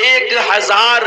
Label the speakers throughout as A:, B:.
A: 1000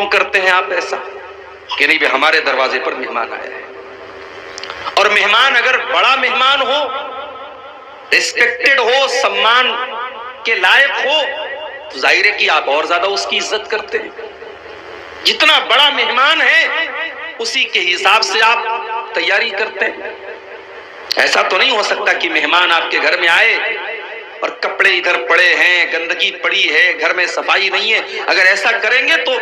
A: کیوں کرتے ہیں آپ ایسا کہ نہیں بھائی ہمارے دروازے پر مہمان آئے ہیں؟ اور مہمان اگر بڑا مہمان ہو، ریسپیکٹڈ ہو، سمان کے لائق ہو، تو ظاہر ہے کہ آپ اور زیادہ اس کی عزت کرتے ہیں۔ جتنا بڑا مہمان ہے اسی کے حساب سے آپ تیاری کرتے ہیں۔ ایسا تو نہیں ہو سکتا کہ مہمان آپ کے گھر میں آئے اور کپڑے ادھر پڑے ہیں، گندگی پڑی ہے، گھر میں صفائی نہیں ہے۔ اگر ایسا کریں گے تو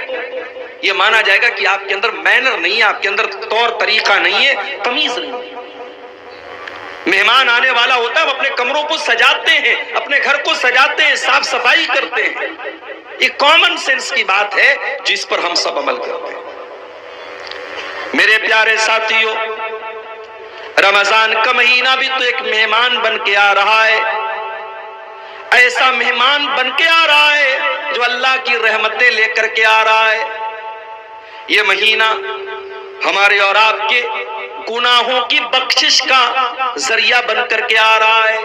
A: یہ مانا جائے گا کہ آپ کے اندر مینر نہیں ہے، آپ کے اندر طور طریقہ نہیں ہے، تمیز نہیں ہے۔ مہمان آنے والا ہوتا ہے، ہم اپنے کمروں کو سجاتے ہیں، اپنے گھر کو سجاتے ہیں، صاف صفائی کرتے ہیں۔ یہ کامن سینس کی بات ہے جس پر ہم سب عمل کرتے ہیں۔ میرے پیارے ساتھیوں، رمضان کا مہینہ بھی تو ایک مہمان بن کے آ رہا ہے، ایسا مہمان بن کے آ رہا ہے جو اللہ کی رحمتیں لے کر کے آ رہا ہے۔ یہ مہینہ ہمارے اور آپ کے گناہوں کی بخشش کا ذریعہ بن کر کے آ رہا ہے۔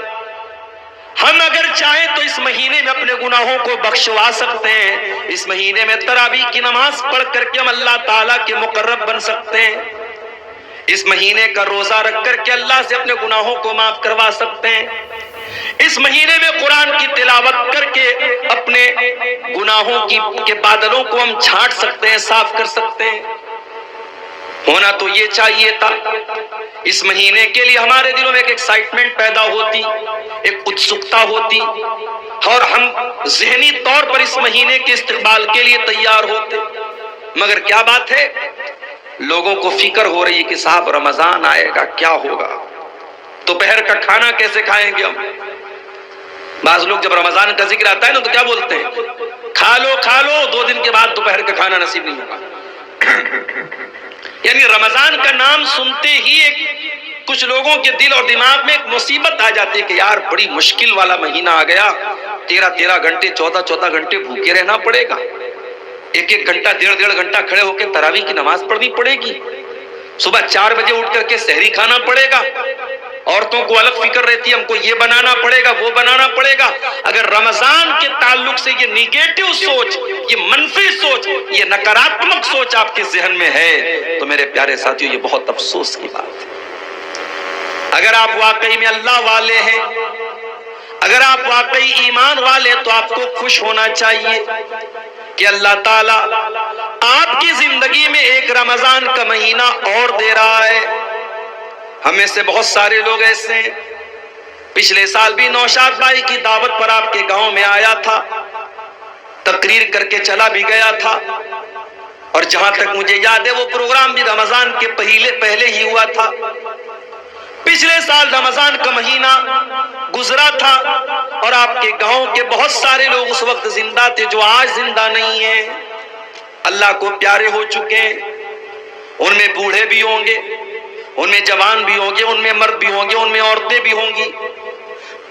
A: ہم اگر چاہیں تو اس مہینے میں اپنے گناہوں کو بخشوا سکتے ہیں۔ اس مہینے میں تراویح کی نماز پڑھ کر کے ہم اللہ تعالیٰ کے مقرب بن سکتے ہیں۔ اس مہینے کا روزہ رکھ کر کے اللہ سے اپنے گناہوں کو معاف کروا سکتے ہیں۔ اس مہینے میں قرآن کی تلاوت کر کے اپنے گناہوں کے بادلوں کو ہم چھانٹ سکتے ہیں، صاف کر سکتے ہیں۔ ہونا تو یہ چاہیے تھا، اس مہینے کے لیے ہمارے دلوں میں ایک ایکسائٹمنٹ پیدا ہوتی، ایک اتسکتا ہوتی، اور ہم ذہنی طور پر اس مہینے کے استقبال کے لیے تیار ہوتے۔ مگر کیا بات ہے، لوگوں کو فکر ہو رہی ہے کہ صاحب رمضان آئے گا، کیا ہوگا، دوپہر کا کھانا کیسے کھائیں گے ہم۔ بعض لوگ جب رمضان کا ذکر آتا ہے نا تو کیا بولتے ہیں، کھا لو 2 دن کے بعد دوپہر کا کھانا نصیب نہیں ہوگا۔ یعنی رمضان کا نام سنتے ہی کچھ لوگوں کے دل اور دماغ میں ایک مصیبت آ جاتی ہے کہ یار بڑی مشکل والا مہینہ آ گیا، 13 گھنٹے 14 گھنٹے بھوکے رہنا پڑے گا، 1 گھنٹہ 1.5 گھنٹہ کھڑے ہو کے تراویح کی نماز پڑھنی پڑے گی، صبح 4 بجے اٹھ کر کے سحری کھانا پڑے گا، عورتوں کو الگ فکر رہتی ہے، ہم کو یہ بنانا پڑے گا، وہ بنانا پڑے گا۔ اگر رمضان کے تعلق سے یہ نیگیٹو سوچ، یہ منفی سوچ، یہ نکاراتمک سوچ آپ کے ذہن میں ہے تو میرے پیارے ساتھیوں یہ بہت افسوس کی بات ہے۔ اگر آپ واقعی میں اللہ والے ہیں، اگر آپ واقعی ایمان والے ہیں تو آپ کو خوش ہونا چاہیے کہ اللہ تعالیٰ آپ کی زندگی میں ایک رمضان کا مہینہ اور دے رہا ہے۔ ہم میں سے بہت سارے لوگ ایسے ہیں، پچھلے سال بھی نوشاد بھائی کی دعوت پر آپ کے گاؤں میں آیا تھا، تقریر کر کے چلا بھی گیا تھا، اور جہاں تک مجھے یاد ہے وہ پروگرام بھی رمضان کے پہلے ہی ہوا تھا۔ پچھلے سال رمضان کا مہینہ گزرا تھا اور آپ کے گاؤں کے بہت سارے لوگ اس وقت زندہ تھے جو آج زندہ نہیں ہیں، اللہ کو پیارے ہو چکے ہیں۔ ان میں بوڑھے بھی ہوں گے، ان میں جوان بھی ہوں گے، ان میں مرد بھی ہوں گے، ان میں عورتیں بھی ہوں گی۔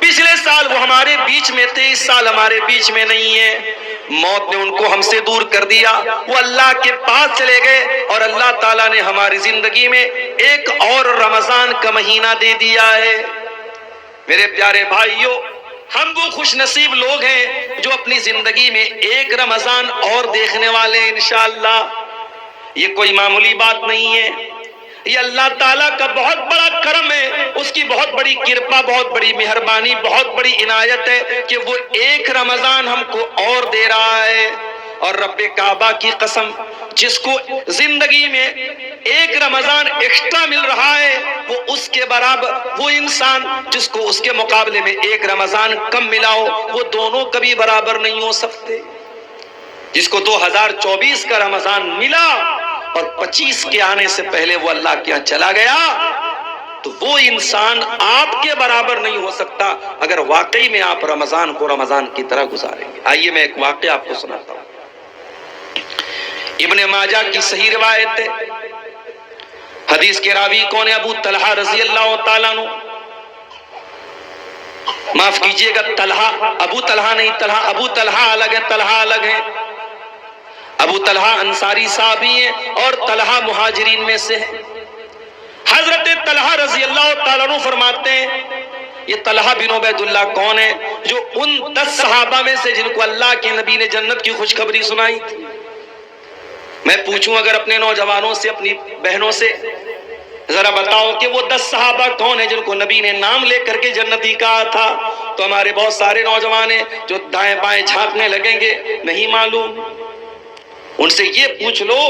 A: پچھلے سال وہ ہمارے بیچ میں تھے، اس سال ہمارے بیچ میں نہیں ہے۔ موت نے ان کو ہم سے دور کر دیا، وہ اللہ کے پاس چلے گئے، اور اللہ تعالیٰ نے ہماری زندگی میں ایک اور رمضان کا مہینہ دے دیا ہے۔ میرے پیارے بھائیوں، ہم وہ خوش نصیب لوگ ہیں جو اپنی زندگی میں ایک رمضان اور دیکھنے والے ہیں انشاءاللہ۔ یہ کوئی معمولی بات نہیں ہے، یہ اللہ تعالیٰ کا بہت بڑا کرم ہے، اس کی بہت بڑی کرپا، بہت بڑی مہربانی، بہت بڑی عنایت ہے کہ وہ ایک رمضان ہم کو اور دے رہا ہے۔ اور رب کعبہ کی قسم، جس کو زندگی میں ایک رمضان ایکسٹرا مل رہا ہے، وہ اس کے برابر، وہ انسان جس کو اس کے مقابلے میں ایک رمضان کم ملا ہو، وہ دونوں کبھی برابر نہیں ہو سکتے۔ جس کو 2024 کا رمضان ملا اور 25 کے آنے سے پہلے وہ اللہ کے یہاں چلا گیا، تو وہ انسان آپ کے برابر نہیں ہو سکتا اگر واقعی میں آپ رمضان کو رمضان کی طرح گزاریں گے۔ آئیے میں ایک واقعہ آپ کو سناتا ہوں۔ ابن ماجہ کی صحیح روایت ہے، حدیث کے راوی کون ہے؟ ابو طلحہ رضی اللہ تعالیٰ عنہ، معاف کیجئے گا طلحہ، ابو طلحہ نہیں، طلحہ ابو طلحہ الگ ہے، طلحہ الگ ہے۔ ابو طلحہ انصاری صحابی ہیں اور طلحہ مہاجرین میں سے ہے۔ حضرت طلحہ رضی اللہ تعالیٰ عنہ فرماتے ہیں، یہ طلحہ بن عبید اللہ کون ہے؟ جو ان 10 صحابہ میں سے جن کو اللہ کے نبی نے جنت کی خوشخبری سنائی تھی۔ میں پوچھوں اگر اپنے نوجوانوں سے، اپنی بہنوں سے، ذرا بتاؤ کہ وہ 10 صحابہ کون ہیں جن کو نبی نے نام لے کر کے جنتی کہا تھا، تو ہمارے بہت سارے نوجوان ہیں جو دائیں بائیں جھانکنے لگیں گے نہیں معلوم۔ ان سے یہ پوچھ لو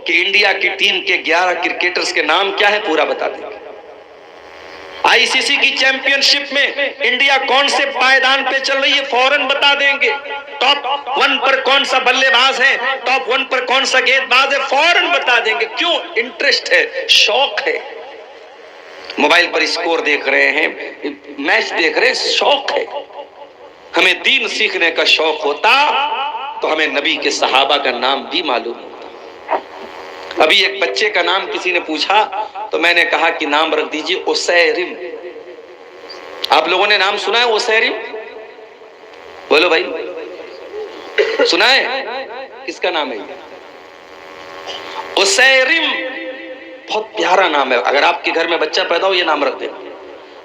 A: کہ انڈیا کی ٹیم کے 11 کرکٹرز کے نام کیا ہے، پورا بتا دیں گے۔ آئی سی سی کی چیمپئن شپ میں انڈیا کون سے پائیدان پہ چل رہی ہے، فوراً بتا دیں گے۔ ٹاپ 1 پر کون سا بلے باز ہے، ٹاپ 1 پر کون سا گیند باز ہے، فوراً بتا دیں گے۔ کیوں؟ انٹرسٹ ہے، شوق ہے۔ موبائل پر اسکور دیکھ رہے ہیں، میچ دیکھ رہے ہیں، شوق ہے۔ ہمیں دین سیکھنے کا شوق ہوتا تو ہمیں نبی کے صحابہ کا نام بھی معلوم ہوتا۔ ابھی ایک بچے کا نام کسی نے پوچھا تو میں نے کہا کہ نام رکھ دیجئے اسیرم۔ آپ لوگوں نے نام سنا ہے اسیرم؟ بولو بھائی، سنا ہے؟ کس کا نام ہے اسیرم؟ بہت پیارا نام ہے۔ اگر آپ کے گھر میں بچہ پیدا ہو یہ نام رکھ دینا،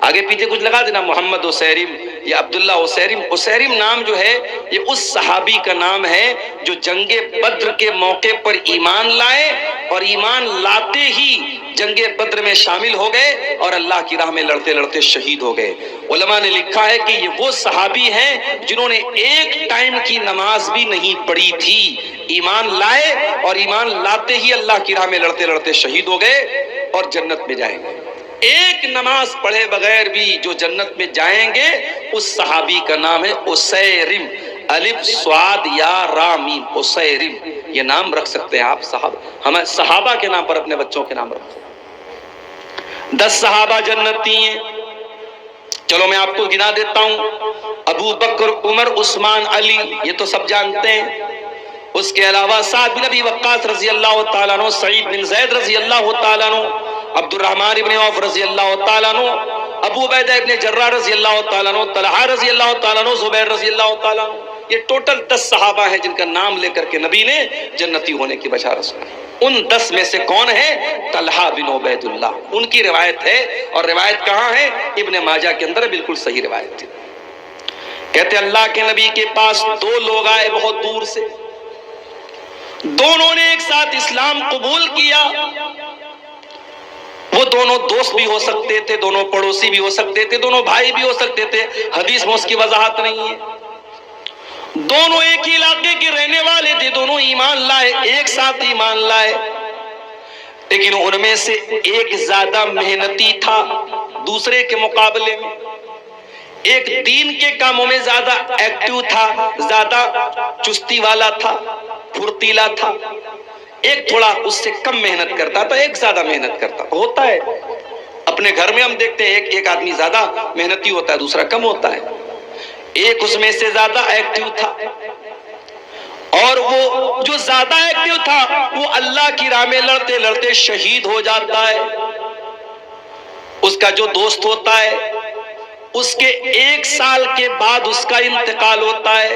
A: آگے پیچھے کچھ لگا دینا، محمد اسیرم یا عبداللہ اسیرم۔ اسیرم نام جو ہے یہ اس صحابی کا نام ہے جو جنگ بدر کے موقع پر ایمان لائے اور ایمان لاتے ہی جنگ بدر میں شامل ہو گئے اور اللہ کی راہ میں لڑتے لڑتے شہید ہو گئے۔ علماء نے لکھا ہے کہ یہ وہ صحابی ہیں جنہوں نے ایک ٹائم کی نماز بھی نہیں پڑھی تھی، ایمان لائے اور ایمان لاتے ہی اللہ کی راہ میں لڑتے لڑتے شہید ہو گئے اور جنت میں جائیں گے۔ ایک نماز پڑھے بغیر بھی جو جنت میں جائیں گے اس صحابی کا نام ہے اسیرم، الف صاد یا را میم، اسیرم۔ یہ نام رکھ سکتے ہیں آپ صحابہ، ہمیں صحابہ کے نام پر اپنے بچوں کے نام رکھو۔ 10 صحابہ جنتی ہیں، چلو میں آپ کو گنا دیتا ہوں۔ ابو بکر، عمر، عثمان، علی، یہ تو سب جانتے ہیں۔ اس کے علاوہ سعد بن ابی وقاص رضی اللہ تعالیٰ عنہ، سعید بن زید رضی اللہ تعالیٰ عنہ، عبد الرحمن ابن عوف رضی اللہ تعالیٰ عنہ، ابو عبیدہ ابن جراح رضی اللہ تعالیٰ عنہ، طلحہ رضی اللہ تعالیٰ عنہ، زبیر رضی اللہ تعالیٰ عنہ۔ یہ ٹوٹل 10 صحابہ ہیں جن کا نام لے کر کے نبی نے جنتی ہونے کی بشارت سنائی۔ ان 10 میں سے کون ہے؟ طلحہ بن عبید اللہ۔ ان کی روایت ہے، اور روایت کہاں ہے؟ ابن ماجہ کے اندر، بالکل صحیح روایت تھی۔ کہتے اللہ کے نبی کے پاس 2 لوگ آئے بہت دور سے، دونوں نے ایک ساتھ اسلام قبول کیا۔ وہ دونوں دوست بھی ہو سکتے تھے، دونوں پڑوسی بھی ہو سکتے تھے، دونوں بھائی بھی ہو سکتے تھے، حدیث میں اس کی وضاحت نہیں ہے۔ دونوں ایک ہی علاقے کے رہنے والے تھے، دونوں ایمان لائے، ایک ساتھ ایمان لائے، لیکن ان میں سے ایک زیادہ محنتی تھا دوسرے کے مقابلے میں، ایک دین کے کاموں میں زیادہ ایکٹیو تھا، زیادہ چستی والا تھا، پھرتیلا تھا۔ ایک تھوڑا اس سے کم محنت کرتا تھا، ایک زیادہ محنت کرتا ہوتا ہے۔ اپنے گھر میں ہم دیکھتے ہیں ایک آدمی زیادہ محنتی ہوتا ہے، دوسرا کم ہوتا ہے۔ ایک اس میں سے زیادہ ایکٹیو تھا، اور وہ جو زیادہ ایکٹیو تھا وہ اللہ کی راہ میں لڑتے لڑتے شہید ہو جاتا ہے۔ اس کا جو دوست ہوتا ہے اس کے 1 سال کے بعد اس کا انتقال ہوتا ہے۔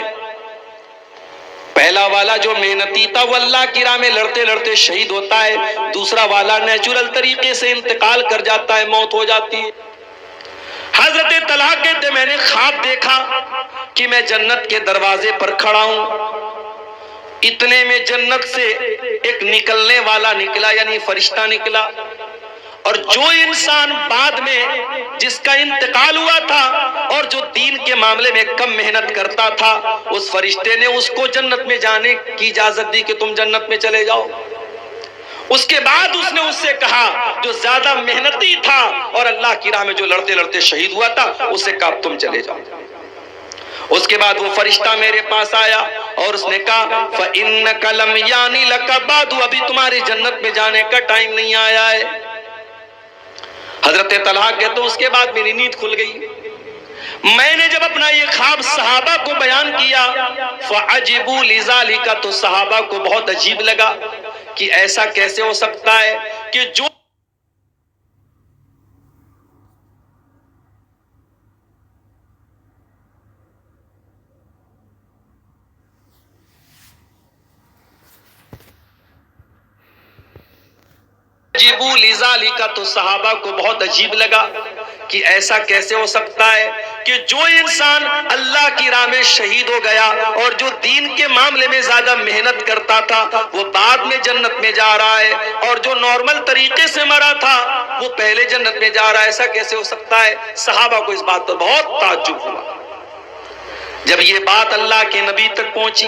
A: پہلا والا جو محنتی تھا وہ اللہ کی راہ میں لڑتے لڑتے شہید ہوتا ہے، دوسرا والا نیچرل طریقے سے انتقال کر جاتا ہے، موت ہو جاتی ہے۔ حضرت طلحہ کہتے میں نے خواب دیکھا کہ میں جنت کے دروازے پر کھڑا ہوں، اتنے میں جنت سے ایک نکلنے والا نکلا، یعنی فرشتہ نکلا، اور جو انسان بعد میں جس کا انتقال ہوا تھا اور جو دین کے معاملے میں کم محنت کرتا تھا، اس فرشتے نے اس کو جنت میں جانے کی اجازت دی کہ تم جنت میں چلے جاؤ۔ اس کے بعد اس نے اس سے کہا جو زیادہ محنتی تھا اور اللہ کی راہ میں جو لڑتے لڑتے شہید ہوا تھا، اس سے کہا تم چلے جاؤ۔ اس کے بعد وہ فرشتہ میرے پاس آیا اور اس نے کہا فَإِنَّكَ لَمْ يَانِ لَكَ بَعْدُ، ابھی تمہاری جنت میں جانے کا ٹائم نہیں آیا ہے۔ حضرت طلحہ کہتے اس کے بعد میری نیند کھل گئی۔ میں نے جب اپنا یہ خواب صحابہ کو بیان کیا فَعَجِبُوا لِذَلِكَ، تو صحابہ کو بہت عجیب لگا کہ ایسا کیسے ہو سکتا ہے کہ جو تو صحابہ کو بہت عجیب لگا کہ ایسا کیسے ہو سکتا ہے کہ کہ جو انسان اللہ کی راہ میں شہید ہو گیا اور جو دین کے معاملے میں زیادہ محنت کرتا تھا وہ بعد میں جنت میں جا رہا ہے، اور جو نارمل طریقے سے مرا تھا وہ پہلے جنت میں جا رہا ہے، ایسا کیسے ہو سکتا ہے؟ صحابہ کو اس بات پر بہت تعجب ہوا۔ جب یہ بات اللہ کے نبی تک پہنچی،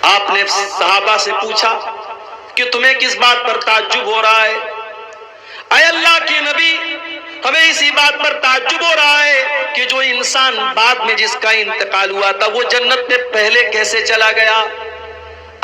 A: آپ نے صحابہ سے پوچھا کہ تمہیں کس بات پر تعجب ہو رہا ہے؟ اے اللہ کے نبی، ہمیں اسی بات پر تعجب ہو رہا ہے کہ جو انسان بعد میں جس کا انتقال ہوا تھا وہ جنت میں پہلے کیسے چلا گیا؟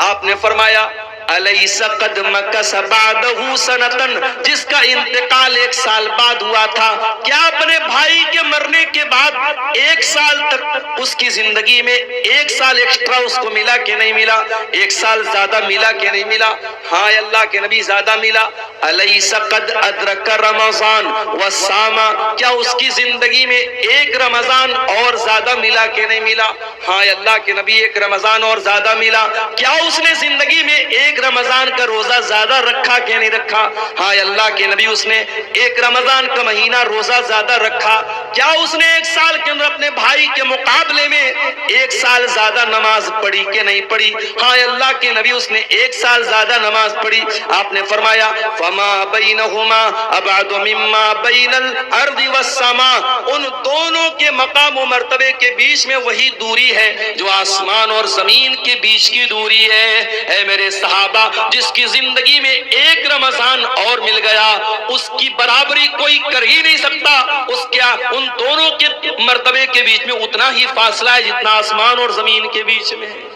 A: آپ نے فرمایا الیس قد مکث بعدہ سنتن، جس کا انتقال 1 سال بعد ہوا تھا، کیا اپنے بھائی کے مرنے کے بعد 1 سال تک اس کی زندگی میں 1 سال ایکسٹرا اس کو ملا کہ نہیں ملا؟ 1 سال زیادہ ملا کہ نہیں ملا؟ ہاں اللہ کے نبی زیادہ ملا۔ الیس قد ادرک رمضان وصام، کیا اس کی زندگی میں 1 رمضان اور زیادہ ملا کہ نہیں ملا؟ ہاں اللہ کے نبی 1 رمضان اور زیادہ ملا۔ کیا اس نے زندگی میں 1 رمضان کا روزہ زیادہ رکھا کہ نہیں رکھا؟ ہاں اللہ کے نبی اس نے 1 رمضان کا مہینہ روزہ زیادہ رکھا۔ کیا اس نے 1 سال کے اندر اپنے بھائی کے مقابلے میں 1 سال زیادہ نماز پڑھی کہ نہیں پڑھی؟ ہاں اللہ کے نبی اس نے 1 سال زیادہ نماز پڑھی۔ آپ نے فرمایا فما بینہما ابعد مما بین الارض والسماء، ان دونوں کے مقام و مرتبے کے بیچ میں وہی دوری ہے جو آسمان اور زمین کے بیچ کی دوری ہے۔ اے میرے صحابہ، جس کی زندگی میں 1 رمضان اور مل گیا اس کی برابری کوئی کر ہی نہیں سکتا۔ اس کیا ان دونوں کے مرتبے کے بیچ میں اتنا ہی فاصلہ ہے جتنا آسمان اور زمین کے بیچ میں ہے۔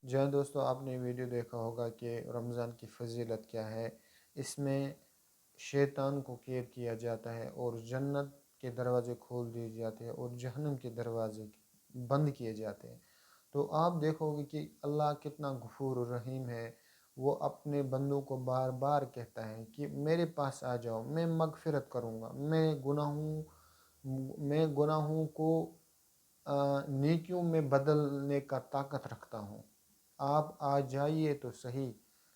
B: جی ہاں دوستو، آپ نے ویڈیو دیکھا ہوگا کہ رمضان کی فضیلت کیا ہے۔ اس میں شیطان کو قید کیا جاتا ہے اور جنت کے دروازے کھول دیے جاتے ہیں اور جہنم کے دروازے بند کیے جاتے ہیں۔ تو آپ دیکھو گے کہ اللہ کتنا غفور الرحیم ہے۔ وہ اپنے بندوں کو بار بار کہتا ہے کہ میرے پاس آ جاؤ، میں مغفرت کروں گا، میں گناہوں کو نیکیوں میں بدلنے کا طاقت رکھتا ہوں۔ آپ آ جائیے تو صحیح،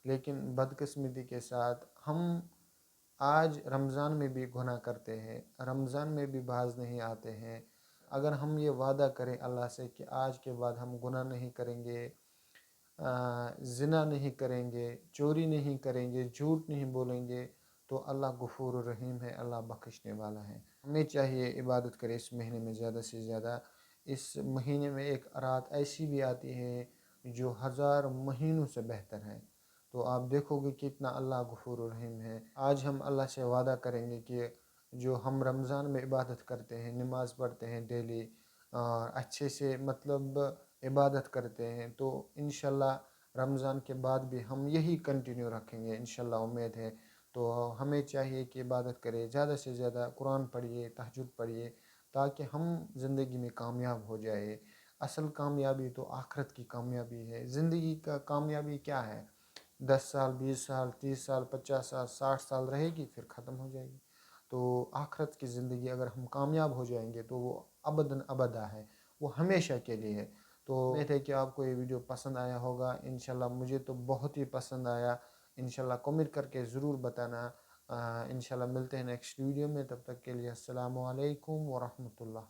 B: لیکن بدقسمتی کے ساتھ ہم آج رمضان میں بھی گناہ کرتے ہیں، رمضان میں بھی باز نہیں آتے ہیں۔ اگر ہم یہ وعدہ کریں اللہ سے کہ آج کے بعد ہم گناہ نہیں کریں گے، زنا نہیں کریں گے، چوری نہیں کریں گے، جھوٹ نہیں بولیں گے، تو اللہ غفور الرحیم ہے، اللہ بخشنے والا ہے۔ ہمیں چاہیے عبادت کرے اس مہینے میں زیادہ سے زیادہ۔ اس مہینے میں ایک رات ایسی بھی آتی ہے جو 1000 مہینوں سے بہتر ہے۔ تو آپ دیکھو گے کتنا اللہ غفور الرحیم ہے۔ آج ہم اللہ سے وعدہ کریں گے کہ جو ہم رمضان میں عبادت کرتے ہیں، نماز پڑھتے ہیں ڈیلی، اور اچھے سے مطلب عبادت کرتے ہیں، تو انشاءاللہ رمضان کے بعد بھی ہم یہی کنٹینیو رکھیں گے، انشاءاللہ امید ہے۔ تو ہمیں چاہیے کہ عبادت کرے، زیادہ سے زیادہ قرآن پڑھیے، تہجد پڑھیے، تاکہ ہم زندگی میں کامیاب ہو جائے۔ اصل کامیابی تو آخرت کی کامیابی ہے۔ زندگی کا کامیابی کیا ہے؟ 10 سال، 20 سال، 30 سال، 50 سال، 60 سال رہے گی، پھر ختم ہو جائے گی۔ تو آخرت کی زندگی اگر ہم کامیاب ہو جائیں گے تو وہ ابداً ابدا ہے، وہ ہمیشہ کے لیے ہے۔ تو امید ہے کہ آپ کو یہ ویڈیو پسند آیا ہوگا۔ انشاءاللہ مجھے تو بہت ہی پسند آیا۔ انشاءاللہ کمنٹ کر کے ضرور بتانا۔ انشاءاللہ ملتے ہیں نیکسٹ ویڈیو میں، تب تک کے لیے السلام علیکم ورحمۃ اللہ۔